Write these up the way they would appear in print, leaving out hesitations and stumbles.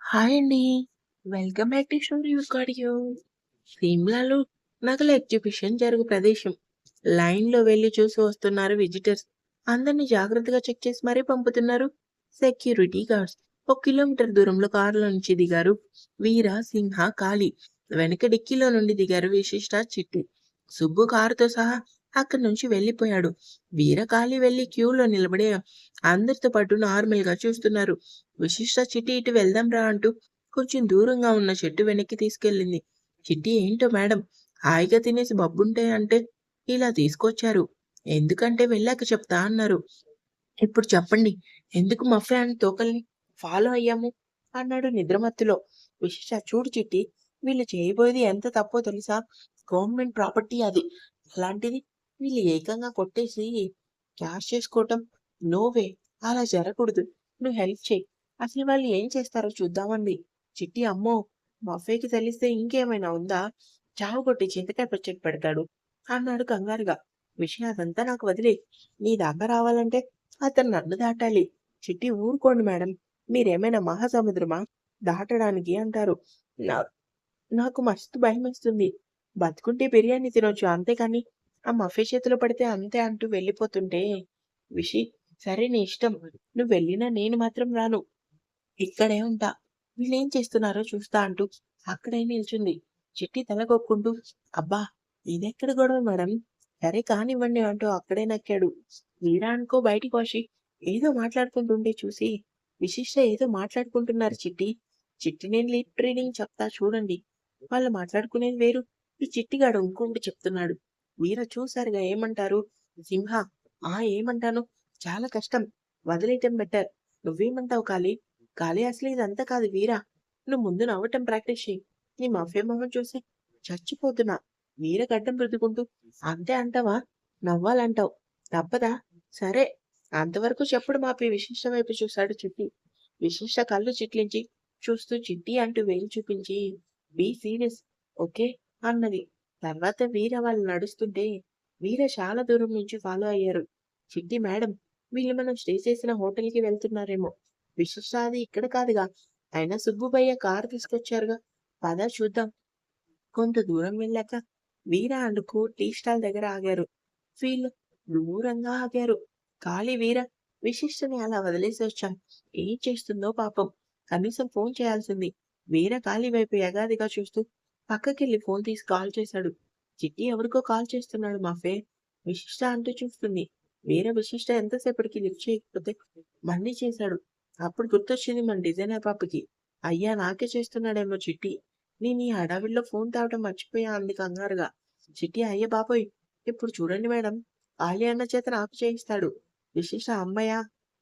Hi అండి. Welcome back to story audio. సిమ్లాలో నగల ఎగ్జిబిషన్ జరుగు ప్రదేశం. లైన్‌లో వెళ్లి చూసి వస్తున్నారు విజిటర్స్. అందరిని జాగ్రత్తగా చెక్ చేసి మరీ పంపుతున్నారు సెక్యూరిటీ గార్డ్స్. ఒక కిలోమీటర్ దూరంలో కారులో నుంచి దిగారు వీర, సింహ, కాళీ. వెనక డిక్కీలో నుండి దిగారు విశిష్ట, చిట్టి. సుబ్బు కారుతో సహా అక్కడి నుంచి వెళ్ళిపోయాడు. వీర, కాళీ వెళ్లి క్యూలో నిలబడి అందరితో పాటు నార్మల్‌గా చూస్తున్నారు. విశిష్ట, చిట్టి ఇటు వెళ్దాం రా అంటూ కొంచెం దూరంగా ఉన్న చెట్టు వెనక్కి తీసుకెళ్ళింది. చిట్టి ఏంటో మేడం, హాయిగా తినేసి బబ్బుంటే అంటే ఇలా తీసుకొచ్చారు. ఎందుకంటే వెళ్ళాక చెప్తా అన్నారు. ఇప్పుడు చెప్పండి, ఎందుకు మా ఫ్యాన్ తోకల్ని ఫాలో అయ్యాము? అన్నాడు నిద్రమత్తులో. విశిష్ట, చూడు చిట్టి, వీళ్ళు చేయబోయేది ఎంత తప్పో తెలుసా? గవర్నమెంట్ ప్రాపర్టీ అది. అలాంటిది వీళ్ళు ఏకంగా కొట్టేసి క్యాష్ చేసుకోవటం. నో వే, అలా జరగకూడదు. నువ్వు హెల్ప్ చేయి. అసలు వాళ్ళు ఏం చేస్తారో చూద్దామంది. చిట్టి, అమ్మో, మఫేకి తెలిస్తే ఇంకేమైనా ఉందా? చావు కొట్టి చింతకాయ పచ్చడి పెడతాడు అన్నాడు కంగారుగా. విషయం అదంతా నాకు వదిలే. నీ దాకా రావాలంటే అతను నన్ను దాటాలి. చిట్టి, ఊరుకోండి మేడం, మీరేమైనా మహాసముద్రమా దాటడానికి అంటారు. నా నాకు మస్తు భయమేస్తుంది. బతుకుంటే బిర్యానీ తినొచ్చు, అంతేకాని ఆ మఫే చేతిలో పడితే అంతే అంటూ వెళ్ళిపోతుంటే, విషి, సరే నీ ఇష్టం. నువ్వు వెళ్ళినా నేను మాత్రం రాను. ఇక్కడే ఉంటా. వీళ్ళేం చేస్తున్నారో చూస్తా అంటూ అక్కడే నిల్చుంది. చిట్టి తల కొక్కుంటూ, అబ్బా, ఇదెక్కడ గొడవ మేడం? సరే కానివ్వండి అంటూ అక్కడే నక్కాడు. మీరా అనుకో బయటికి వచ్చి ఏదో మాట్లాడుకుంటుంటే చూసి, విశిష్ట ఏదో మాట్లాడుకుంటున్నారు చిట్టి. చిట్టి, నేను లీప్ ట్రైనింగ్ చెప్తా చూడండి. వాళ్ళు మాట్లాడుకునేది వేరు, ఈ చిట్టిగాడు ఇంకొకటి చెప్తున్నాడు. వీర చూసారుగా ఏమంటారు? సింహ, ఏమంటాను? చాలా కష్టం. వదిలేయటం బెటర్. నువ్వేమంటావు కాళీ? కాళీ, అసలు ఇదంతా కాదు వీరా. నువ్వు ముందు నవ్వటం ప్రాక్టీస్ చెయ్యి. నీ మఫే మొహం చూసి చచ్చిపోతున్నా. వీర గడ్డం రుద్దుకుంటూ, అంతే అంటావా? నవ్వాలంటావు. తప్పదా? సరే. అంతవరకు చెప్పుడు మాపి విశిష్ట వైపు చూశాడు చిట్టి. విశిష్ట కళ్ళు చిట్లించి చూస్తూ చిట్టి అంటూ వేలు చూపించి, బీ సీరియస్, ఓకే అన్నది. తర్వాత వీర వాళ్ళు నడుస్తుంటే వీర చాలా దూరం నుంచి ఫాలో అయ్యారు. చిట్టి, మేడం, వీళ్ళు మనం స్టే చేసిన హోటల్‌కి వెళ్తున్నారేమో. విశిష్ట, అది ఇక్కడ కాదుగా. అయినా సుబ్బుబయ్య కారు తీసుకొచ్చారుగా. పద చూద్దాం. కొంత దూరం వెళ్ళాక వీర అండ్ కో టీ స్టాల్ దగ్గర ఆగారు. వీళ్ళు దూరంగా ఆగారు. ఖాళీ వీర, విశిష్టని అలా వదిలేసి వచ్చాం. ఏం చేస్తుందో పాపం. కనీసం ఫోన్ చేయాల్సింది. వీర ఖాళీ వైపు యగాదిగా చూస్తూ పక్కకెళ్ళి ఫోన్ తీసి కాల్ చేశాడు. చిట్టి ఎవరికో కాల్ చేస్తున్నాడు మాఫే. విశిష్ట అంటూ చూస్తుంది. వీర విశిష్ట ఎంతసేపటికి లిఫ్ట్ చేయకపోతే మళ్ళీ చేశాడు. అప్పుడు గుర్తొచ్చింది మన డిజైనర్ పాపకి. అయ్యా, నాకే చేస్తున్నాడేమో చిట్టి. నేను ఈ హడావిడిలో ఫోన్ తేవటం మర్చిపోయా అంది కంగారుగా. చిట్టి, అయ్య బాబోయ్, ఇప్పుడు చూడండి మేడం, ఆలి అన్న చేత నాకు చేయిస్తాడు. విశేష, అమ్మయ్య,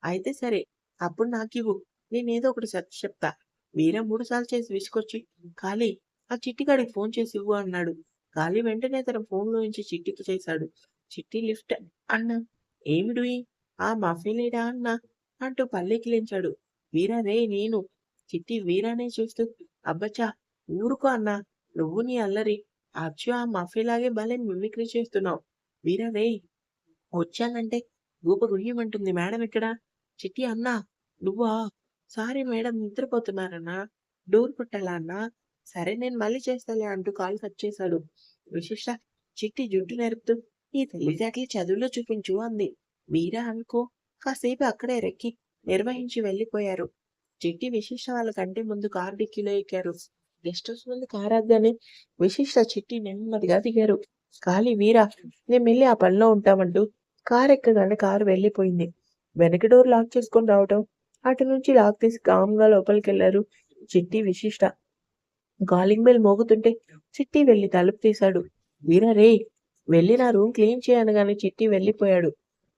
అయితే సరే, అప్పుడు నాకివ్వు, నేనేదో ఒకటి చెప్తా. వీర 3 సార్లు చేసి విసుకొచ్చి, ఖాళీ, ఆ చిట్టిగాడికి ఫోన్ చేసి ఇవ్వు అన్నాడు. ఖాళీ వెంటనే తన ఫోన్లో నుంచి చిట్టికి చేశాడు. చిట్టి లిఫ్ట్ అన్నా. ఏమి డూయింగ్? మఫీలేడా అన్నా అంటూ పల్లెకిలించాడు. వీర, రే నేను. చిట్టి వీరానే చూస్తూ, అబ్బచ్చా, ఊరుకో అన్నా, నువ్వు నీ అల్లరి. అచ్చు, ఆ మఫీలాగే భలే మిమిక్రీ చేస్తున్నావు. వీరా, రేయ్, వచ్చానంటే గూప గుయ్యమంటుంది మేడం ఇక్కడ. చిట్టి, అన్నా, నువ్వా? Sorry madam, నిద్రపోతున్నారన్నా. డోర్ కొట్టాలా అన్నా? సరే, నేను మళ్ళీ చేస్తాలే అంటూ కాల్ కట్ చేశాడు. విశిష్ట చిట్టి జుట్టు నెరుపుతూ, ఈ తెలివితేటలు చదువులో చూపించు అంది. మీరా అనుకో కాసేపు అక్కడే రెక్కి నిర్వహించి వెళ్ళిపోయారు. చిట్టి విశిష్ట వాళ్ళ కంటే ముందు కారు డిక్కీలో ఎక్కారు. గెస్ట్ హౌస్ ముందు కారాగ్గానే విశిష్ట, చిట్టి నెమ్మదిగా దిగారు. ఖాళీ, వీరా, నేను వెళ్ళి ఆ పనిలో ఉంటామంటూ కారు ఎక్కగానే కారు వెళ్ళిపోయింది. వెనక డోర్ లాక్ చేసుకొని రావటం, అటు నుంచి లాక్ తీసి కామ్గా లోపలికెళ్లారు చిట్టి, విశిష్ట. కాలింగ్ బెల్ మోగుతుంటే చిట్టి వెళ్లి తలుపు తీశాడు. వీరా, రే, వెళ్ళి నా రూమ్ క్లీన్ చేయనగానే చిట్టి వెళ్ళిపోయాడు.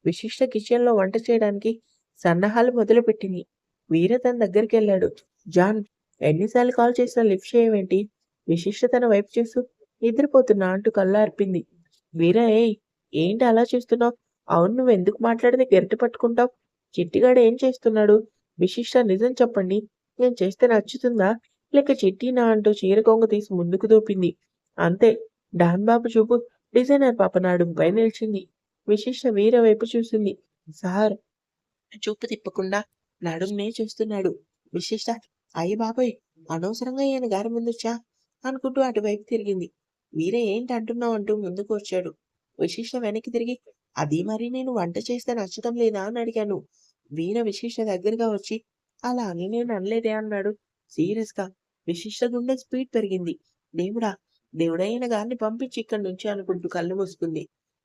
విశిష్ట కిచెన్లో వంట చేయడానికి సన్నాహాలు మొదలుపెట్టింది. వీర తన దగ్గరికెళ్ళాడు. జాన్, ఎన్నిసార్లు కాల్ చేసినా లిఫ్ట్ చేయవేంటి? విశిష్ట తన వైపు చూస్తూ, నిద్రపోతున్నా అంటూ కళ్ళార్పింది. వీర, ఏయ్, ఏంటి అలా చూస్తున్నావు? అవును, నువ్వెందుకు మాట్లాడితే గరిటె పట్టుకుంటావు? చిట్టిగాడు ఏం చేస్తున్నాడు? విశిష్ట, నిజం చెప్పండి. నేను చేస్తే నచ్చుతుందా? లేక చిట్టినా అంటూ చీర కొంగు తీసి ముందుకు దూపింది. అంతే. డాన్ బాబు చూపు డిజైనర్ పాప నడుంపై నిలిచింది. విశిష్ట వీర వైపు చూసింది. సార్, చూపు తిప్పకుండా నడుంనే చూస్తున్నాడు. విశిష్ట, అయ్య బాబోయ్! అనవసరంగా ఈయన గారి ముందొచ్చా అనుకుంటూ అటువైపు తిరిగింది. వీర ఏంటి అంటున్నావు అంటూ ముందుకు వచ్చాడు. విశిష్ట వెనక్కి తిరిగి అది మరి నేను వంట చేస్తే నచ్చటం లేదా అని అడిగాను. వీర విశిష్ట దగ్గరగా వచ్చి అలా అని నేను అనలేదే అన్నాడు సీరియస్ గా. విశిష్ట గుండె స్పీడ్ పెరిగింది. దేవుడా! దేవుడైన గారిని పంపించి ఇక్కడి నుంచి అనుకుంటూ కళ్ళు మూసుకుంది.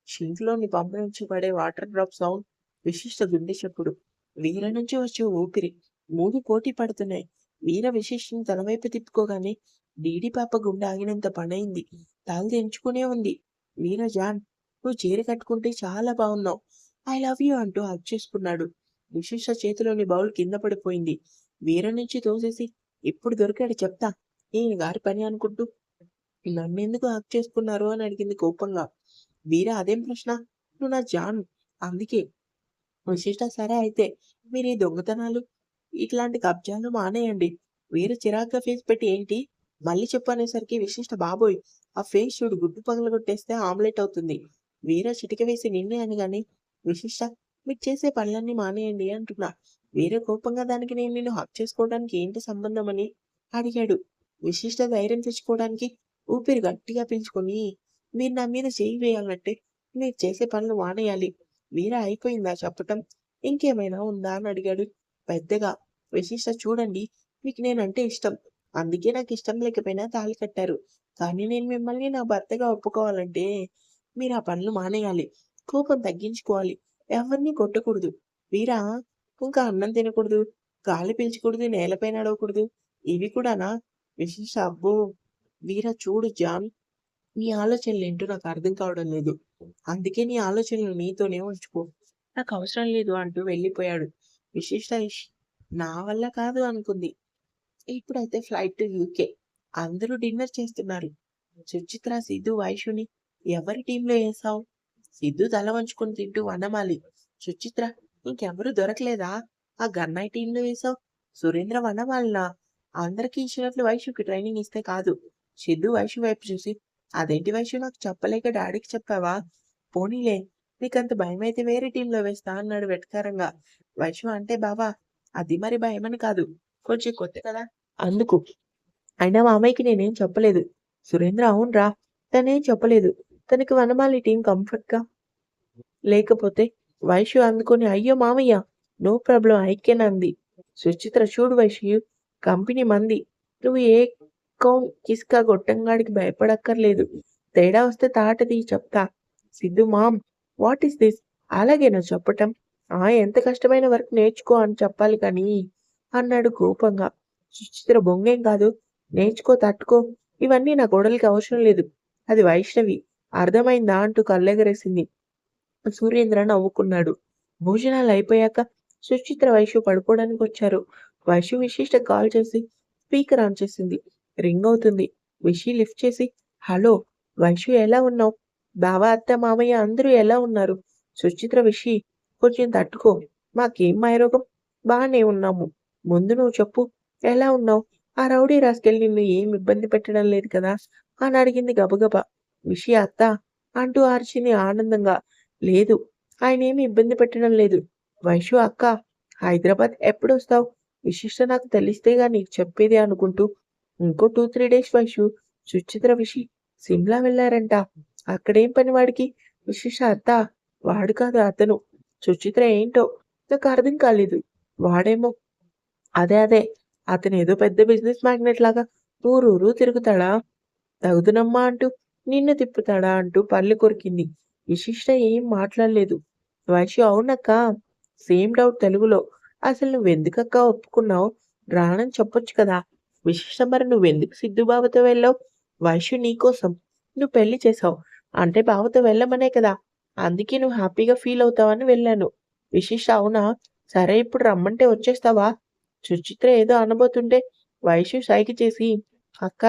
షింక్లోని పంపు నుంచి పడే వాటర్ డ్రాప్ సౌండ్, విశిష్ట గుండె చప్పుడు, వీర నుంచి వచ్చే ఊపిరి 3 పోటీ పడుతున్నాయి. వీర విశిష్టని తన వైపు తిప్పుకోగానే డీడీ పాప గుండె ఆగినంత పనైంది. తల దించుకునే ఉంది. వీర జాన్, నువ్వు చీర కట్టుకుంటే చాలా బాగున్నావు. ఐ లవ్ యూ అంటూ హగ్ చేసుకున్నాడు. విశిష్ట చేతిలోని బౌల్ కింద పడిపోయింది. వీర నుంచి తోసేసి ఇప్పుడు దొరికాడు చెప్తా. ఈయన గారి పని అనుకుంటూ నన్నెందుకు హక్ చేసుకున్నారు అని అడిగింది కోపంగా. వీర అదేం ప్రశ్న? నువ్వు నా జాన్. అందుకే. విశిష్ట సరే అయితే మీరు ఈ దొంగతనాలు ఇట్లాంటి కబ్జాలు మానేయండి. వీర చిరాగ్గా ఫేస్ పెట్టి ఏంటి మళ్ళీ చెప్పు అనేసరికి విశిష్ట బాబోయ్ ఆ ఫేస్ చూడు గుడ్డు పగలగొట్టేస్తే ఆమ్లెట్ అవుతుంది. వీర చిటిక వేసి నిన్నే అనగానే విశిష్ట మీరు చేసే పనులన్నీ మానేయండి అంటున్నా. వీర కోపంగా దానికి నేను నిన్ను హక్ చేసుకోవడానికి ఏంటి సంబంధం అని అడిగాడు. విశిష్ట ధైర్యం తెచ్చుకోవడానికి ఊపిరి గట్టిగా పీల్చుకొని మీరు నా మీద చేయి వేయాలంటే మీరు చేసే పనులు మానేయాలి. వీర అయిపోయిందా చెప్పటం? ఇంకేమైనా ఉందా అని అడిగాడు పెద్దగా. విశిష్ట చూడండి మీకు నేనంటే ఇష్టం. అందుకే నాకు ఇష్టం లేకపోయినా తాళి కట్టారు. కానీ నేను మిమ్మల్ని నా భర్తగా ఒప్పుకోవాలంటే మీరు ఆ పనులు మానేయాలి. కోపం తగ్గించుకోవాలి. ఎవరిని కొట్టకూడదు. వీరా ఇంకా అన్నం తినకూడదు. గాలి పీల్చకూడదు. నేలపై నడవకూడదు. ఇవి కూడానా? విశిష్ట అబ్బో! వీర చూడు జాన్ నీ ఆలోచనలేంటో నాకు అర్థం కావడం లేదు. అందుకే నీ ఆలోచనలు నీతోనే ఉంచుకో. నాకు అవసరం లేదు అంటూ వెళ్ళిపోయాడు. విశిష్ట నా వల్ల కాదు అనుకుంది. ఇప్పుడైతే ఫ్లైట్ టు యూకే. అందరూ డిన్నర్ చేస్తున్నారు. సుచిత్ర, సిద్ధు, వైషుని ఎవరి టీంలో వేశావు? సిద్ధు తల వంచుకొని తింటూ వనమాలి. సుచిత్ర ఇంకెవరూ దొరకలేదా? ఆ గన్నాయి టీంలో వేశావు. సురేంద్ర వనమాలినా? అందరికీ ఇచ్చినట్లు వైషుకి ట్రైనింగ్ ఇస్తే కాదు. సిద్ధు వైషు వైపు చూసి అదేంటి వైషు నాకు చెప్పలేక డాడీకి చెప్పావా? పోనీలే నీకంత భయమైతే వేరే టీంలో వేస్తా అన్నాడు వెటకారంగా. వైషు అంటే బావా అది మరి భయమని కాదు. కొంచెం కొత్త కదా అందుకు. అయినా మామయ్యకి నేనేం చెప్పలేదు. సురేంద్ర అవునరా తనేం చెప్పలేదు. తనకి వనమాలి టీం కంఫర్ట్‌గా లేకపోతే వైషు అందుకొని అయ్యో మామయ్య నో ప్రాబ్లమ్ ఐ అంది. సుచిత్ర చూడు వైషు కంపెనీ మంది. నువ్వు ఏ కౌం కిస్కా గొట్టంగాడికి భయపడక్కర్లేదు. తేడా వస్తే తాట తీయి చెప్తా. Siddhu mam what is this? అలాగేనా చెప్పటం? ఎంత కష్టమైన వర్క్ నేర్చుకో అని చెప్పాలి కానీ అన్నాడు కోపంగా. సుచిత్ర బొంగేం కాదు. నేర్చుకో తట్టుకో. ఇవన్నీ నా కోడలికి అవసరం లేదు. అది వైష్ణవి. అర్థమైందా అంటూ కళ్ళెగరేసింది. సూర్యేంద్ర నవ్వుకున్నాడు. భోజనాలు అయిపోయాక సుచిత్ర వైషు పడుకోవడానికి వచ్చారు. వైషు విశిష్ట కాల్ చేసి స్పీకర్ ఆన్ చేసింది. రింగ్ అవుతుంది. విషి లిఫ్ట్ చేసి హలో వైషు ఎలా ఉన్నావు? బావ అత్త మామయ్య అందరూ ఎలా ఉన్నారు? సుచిత్ర విషి కొంచెం తట్టుకో. మాకేం మాయరోగం? బానే ఉన్నాము. ముందు నువ్వు చెప్పు ఎలా ఉన్నావు? ఆ రౌడీ రాస్కెల్ నిన్ను ఏం ఇబ్బంది పెట్టడం లేదు కదా అని అడిగింది గబగబా. విషి అత్త అంటూ అరిచింది ఆనందంగా. లేదు. ఆయనేమి ఇబ్బంది పెట్టడం లేదు. వైషు అక్క హైదరాబాద్ ఎప్పుడొస్తావు? విశిష్ట నాకు తెలిస్తేగా నీకు చెప్పేది అనుకుంటూ ఇంకో 2, 3 డేస్ వైషు. సుచిత్ర విషి సిమ్లా వెళ్ళారంట. అక్కడేం పని వాడికి? విశిష్ట అత్త వాడు కాదు అతను. సుచిత్ర ఏంటో నాకు అర్థం కాలేదు. వాడేమో అదే అతనేదో పెద్ద బిజినెస్ మ్యాగ్నెట్ లాగా ఊరూరు తిరుగుతాడా? తగుదునమ్మా అంటూ నిన్ను తిప్పుతాడా అంటూ పళ్ళు కొరికింది. విశిష్ట ఏం మాట్లాడలేదు. వైషు అవునక్క. సేమ్ డౌట్ తెలుగులో. అసలు నువ్వెందుకక్కా ఒప్పుకున్నావు? రానని చెప్పొచ్చు కదా. విశిష్ట మరి నువ్వెందుకు సిద్ధు బావతో వెళ్ళావు? వైషు నీకోసం. నువ్వు పెళ్లి చేసావు. అంటే బావతో వెళ్ళమనే కదా. అందుకే నువ్వు హ్యాపీగా ఫీల్ అవుతావని వెళ్ళాను. విశిష్ట అవునా? సరే ఇప్పుడు రమ్మంటే వచ్చేస్తావా? సుచిత్ర ఏదో అనబోతుంటే వైషు సైగ చేసి అక్క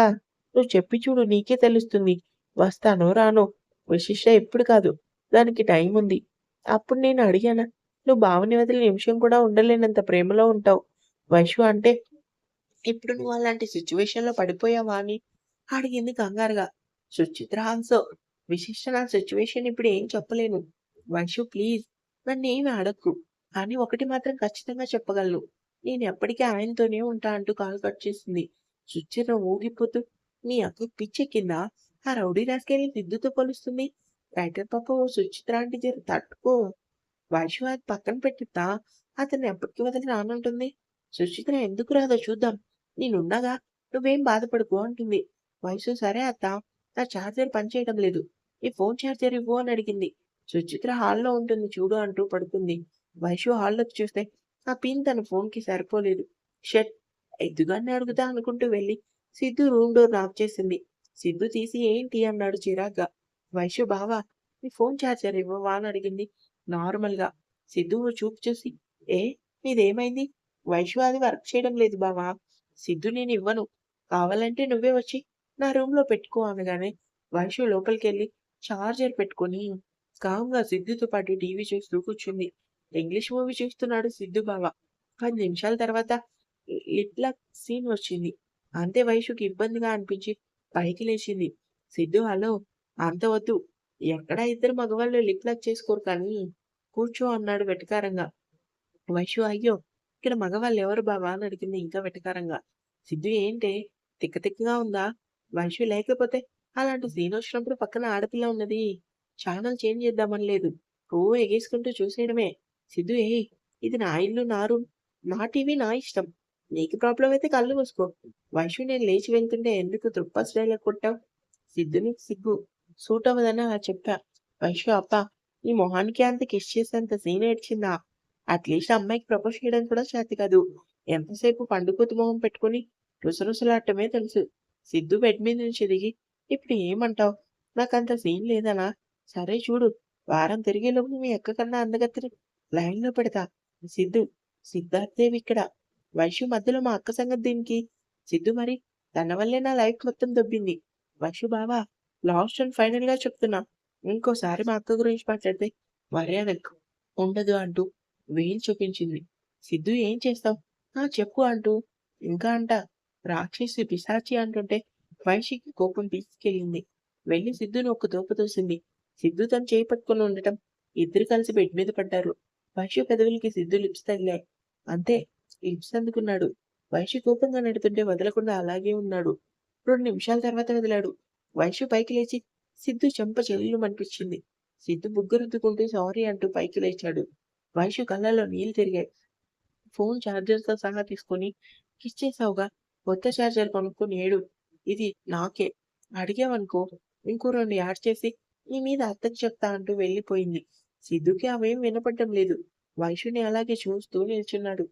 నువ్వు చెప్పి చూడు నీకే తెలుస్తుంది. వస్తానో రానో. విశిష్ట ఇప్పుడు కాదు. దానికి టైం ఉంది. అప్పుడు నేను అడిగానా? నువ్వు బావని వదిలి నిమిషం కూడా ఉండలేనంత ప్రేమలో ఉంటావు. వైషు అంటే ఇప్పుడు నువ్వు అలాంటి సిట్యుయేషన్‌లో పడిపోయావా అని అడిగింది కంగారుగా. సుచిత్ర ఆన్సర్. విశిష్ట నా సిట్యుయేషన్ ఇప్పుడు ఏం చెప్పలేను. వైషు ప్లీజ్ నన్నేమి అడక్కు. కానీ ఒకటి మాత్రం ఖచ్చితంగా చెప్పగలను. నేను ఎప్పటికీ ఆయనతోనే ఉంటా అంటూ కాల్ కట్ చేసింది. సుచిత్ర ఊగిపోతూ, నీ అక్కకి పిచ్చెక్కిందా? ఆ రౌడీ రాస్కెల్ని సిద్ధుతో పోలుస్తుంది. రైటర్ పాప ఓ సుచిత్ర అంటే జర తట్టుకో. వైషు అది పక్కన పెట్టిద్దా? అతన్ని ఎప్పటికి వదిలి రానంటుంది. సుచిత్ర ఎందుకు రాదో చూద్దాం. నేనుండగా నువ్వేం బాధపడకు అంటుంది. వైషు సరే అత్త. నా ఛార్జర్ పనిచేయడం లేదు. ఈ ఫోన్ ఛార్జర్ ఇవ్వు అని అడిగింది. సుచిత్ర హాల్లో ఉంటుంది చూడు అంటూ పడుకుంది. వైషు హాల్లోకి చూస్తే ఆ పిన్ తన ఫోన్‌కి సరిపోలేదు. షట్! ఎద్దుగాడిని అడుగుతా అనుకుంటూ వెళ్లి సిద్ధు రూమ్ డోర్ నాక్ చేసింది. సిద్ధు తీసి ఏంటి అన్నాడు చిరాగ్గా. వైషు బావా నీ ఫోన్ ఛార్జర్ ఇవ్వవా అని అడిగింది నార్మల్‌గా. సిద్ధు ఓ చూపు చూసి ఏ నీదేమైంది? వైషు అది వర్క్ చేయడం లేదు బావా. సిద్ధు నేనివ్వను. కావాలంటే నువ్వే వచ్చి నా రూమ్‌లో పెట్టుకో అనగానే వైషు లోపలికెళ్ళి ఛార్జర్ పెట్టుకొని కామ్‌గా సిద్ధుతో పాటు టీవీ చూస్తూ కూర్చుంది. ఇంగ్లీష్ మూవీ చూస్తున్నాడు సిద్ధు బావ. 10 నిమిషాల తర్వాత లిప్ లాక్ సీన్ వచ్చింది. అంతే వైషుకి ఇబ్బందిగా అనిపించి పైకి లేచింది. సిద్ధు హలో! అంత వద్దు. ఎక్కడా ఇద్దరు మగవాళ్ళు లిప్ లాక్ చేసుకోరు కానీ కూర్చో అన్నాడు వెటకారంగా. వైషు అయ్యో! ఇక్కడ మగవాళ్ళెవరు బావా అని అడిగింది ఇంకా వెటకారంగా. సిద్ధు ఏంటే తిక్క తిక్కగా ఉందా? వైషు లేకపోతే అలాంటి సీన్ వచ్చినప్పుడు పక్కన ఆడపిల్ల ఉన్నది. ఛానల్ చేంజ్ చేద్దామని లేదు. ఓ ఎగేసుకుంటూ చూసేయడమే. సిద్ధు ఏయ్! ఇది నా ఇల్లు నా రూమ్. నా టీవీ నా ఇష్టం. నీకు ప్రాబ్లమ్ అయితే కళ్ళు మూసుకో. వైషు నేను లేచి వెళ్తుంటే ఎందుకు తుప్పా డైలాగ్ కొట్టావు? సిద్ధుని సిగ్గు. సూట్ అవ్వదని అలా చెప్పా. వైషు అబ్బా! నీ మొహానికి అంత కిస్ చేసేంత సీన్ ఏడ్చిందా? అట్‌లీస్ట్ అమ్మాయికి ప్రపోజ్ చేయడం కూడా చేత కాదు. ఎంతసేపు పండుకోతి మొహం పెట్టుకొని రుసరుసలాడటమే తెలుసు. సిద్ధు బెడ్ మీద నుంచి దిగి ఇప్పుడు ఏమంటావ్? నాకంత సీన్ లేదనా? సరే చూడు. వారం తిరిగేలోపు మీ అక్క కన్నా అందగత్తెని లైన్‌లో పెడతా. సిద్ధు. సిద్ధార్థ్ దేవ్ ఇక్కడ. వైషు మధ్యలో మా అక్క సంగతి దేనికి? సిద్ధు మరి తన వల్లే నా లైఫ్ మొత్తం దొబ్బింది. వైషు బావా! లాస్ట్ అండ్ ఫైనల్‌గా చెప్తున్నా. ఇంకోసారి మా అక్క గురించి మాట్లాడితే మర్యాదకు ఉండదు అంటూ వేలు చూపించింది. సిద్ధు ఏం చేస్తావ్? ఆ! చెప్పు అంటూ ఇంకా అంట రాక్షసి, పిశాచి అంటుంటే వైషికి కోపం పీక్స్‌కెళ్ళింది. వెళ్లి సిద్ధుని ఒక్క తోపు తోసింది. సిద్ధు తన చేయి పట్టుకొని ఉండటం ఇద్దరు కలిసి బెడ్ మీద పడ్డారు. వైషు పెదవులకి సిద్ధు లిప్స్ తగిలాయి. అంతే లిప్స్ అందుకున్నాడు. వైషు కోపంగా నెడుతుంటే వదలకుండా అలాగే ఉన్నాడు. 2 నిమిషాల తర్వాత వదిలాడు. వైషు పైకి లేచి సిద్ధు చెంప చెల్లుమనిపించింది. సిద్ధు బుగ్గ రుద్దుకుంటూ సారీ అంటూ పైకి లేచాడు. వైషు కళ్ళల్లో నీళ్లు తిరిగాయి. ఫోన్ ఛార్జర్‌తో సహా తీసుకొని కిచ్చేసావుగా. కొత్త ఛార్జర్ కొనుక్కొని ఏడు. ఇది నాకే. అడిగావనుకో ఇంకో 2 యాడ్ చేసి నీ మీద అత్తకి చెప్తా అంటూ వెళ్ళిపోయింది. సిద్ధుకి అవేం వినపడ్డం లేదు. వైషుని అలాగే చూస్తూ నిల్చున్నాడు.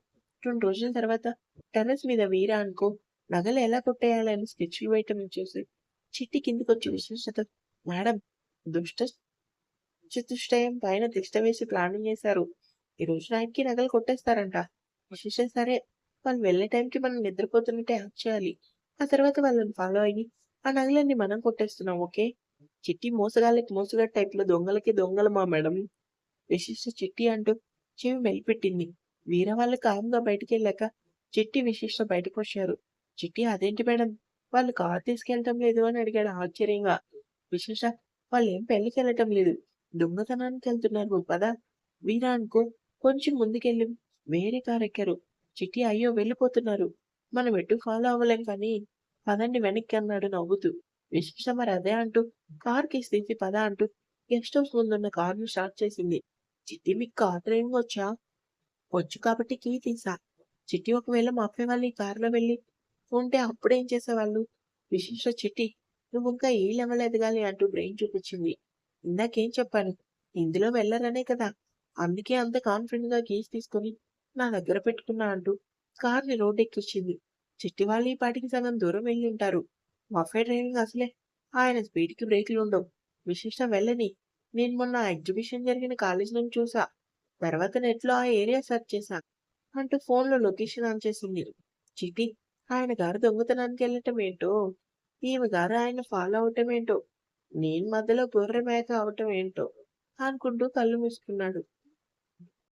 2 రోజుల తర్వాత టెర్రస్ మీద వీర అనుకో నగలు ఎలా కొట్టేయాలని స్కెచ్‌లు వేయటం చూసి చిట్టి కిందకొచ్చి విశేషత మేడం దుష్ట చతుష్టయం పైన తిష్ట వేసి ప్లానింగ్ చేశారు. ఈరోజు నైట్‌కి నగలు కొట్టేస్తారంట. విశేషం సరే వాళ్ళు వెళ్ళే టైంకి మనం నిద్రపోతున్నట్టే యాక్ట్ చేయాలి. ఆ తర్వాత వాళ్ళని ఫాలో అయ్యి ఆ నగలన్నీ మనం కొట్టేస్తున్నాం ఓకే. చిట్టి మోసగాళ్ళకి మోసగాడు టైప్‌లో దొంగలకి దొంగలమా మేడం. విశిష్ట చిట్టి అంటూ చెవి మెలిపెట్టింది. వీర వాళ్ళు కామ్‌గా బయటికెళ్ళాక చిట్టి, విశిష్ట బయటకొచ్చారు. చిట్టి అదేంటి మేడం వాళ్ళు కారు తీసుకెళ్ళటం లేదు అని అడిగాడు ఆశ్చర్యంగా. విశిష్ట వాళ్ళేం పెళ్ళికెళ్ళటం లేదు. దొంగతనానికెళ్తున్నారు పద. వీర అనుకో కొంచెం ముందుకెళ్ళి వేరే కారెక్కారు. చిట్టి అయ్యో! వెళ్ళిపోతున్నారు. మనం ఎటు ఫాలో అవ్వలేం కానీ పదండి వెనక్కి అన్నాడు నవ్వుతూ. విశిష్ట మరి అదే అంటూ కారు కీస్ తీసి పద అంటూ గెస్ట్ హౌస్ ముందున్న కారుని స్టార్ట్ చేసింది. చిట్టి మీకు కార్ డ్రైవింగ్ వచ్చా? వచ్చు కాబట్టి కీ తీసా. చిట్టి ఒకవేళ మా అత్తయ్య వాళ్ళు ఈ కారులో వెళ్ళి ఉంటే అప్పుడేం చేసేవాళ్ళు? విశిష్ట చిట్టి నువ్వింకా ఏ లెవెల్ ఎదగాలి అంటూ బ్రెయిన్ చూపించింది. ఇందాకేం చెప్పాను? ఇందులో వెళ్ళరనే కదా! అందుకే అంత కాన్ఫిడెంట్‌గా కీస్ తీసుకొని నా దగ్గర పెట్టుకున్నా అంటూ కార్‌ని రోడ్డెక్కించింది. చిట్టి వాళ్ళు ఈ పాటికి సగం దూరం వెళ్ళుంటారు. మఫే డ్రైవింగ్ అసలే ఆయన స్పీడ్‌కి బ్రేకులుండవు. విశిష్ట వెళ్ళని. నేను మొన్న ఎగ్జిబిషన్ జరిగిన కాలేజీ నుంచి చూసా. తర్వాత నెట్‌లో ఆ ఏరియా సెర్చ్ చేశా. అంటూ ఫోన్‌లో లొకేషన్ ఆన్ చేసింది. చిట్టి ఆయన గారు దొంగతనానికెళ్ళటం ఏంటో, ఈమె గారు ఆయన్ని ఫాలో అవటం ఏంటో, నేను మధ్యలో గొర్రె మేక అవటం ఏంటో అనుకుంటూ కళ్ళు మూసుకున్నాడు.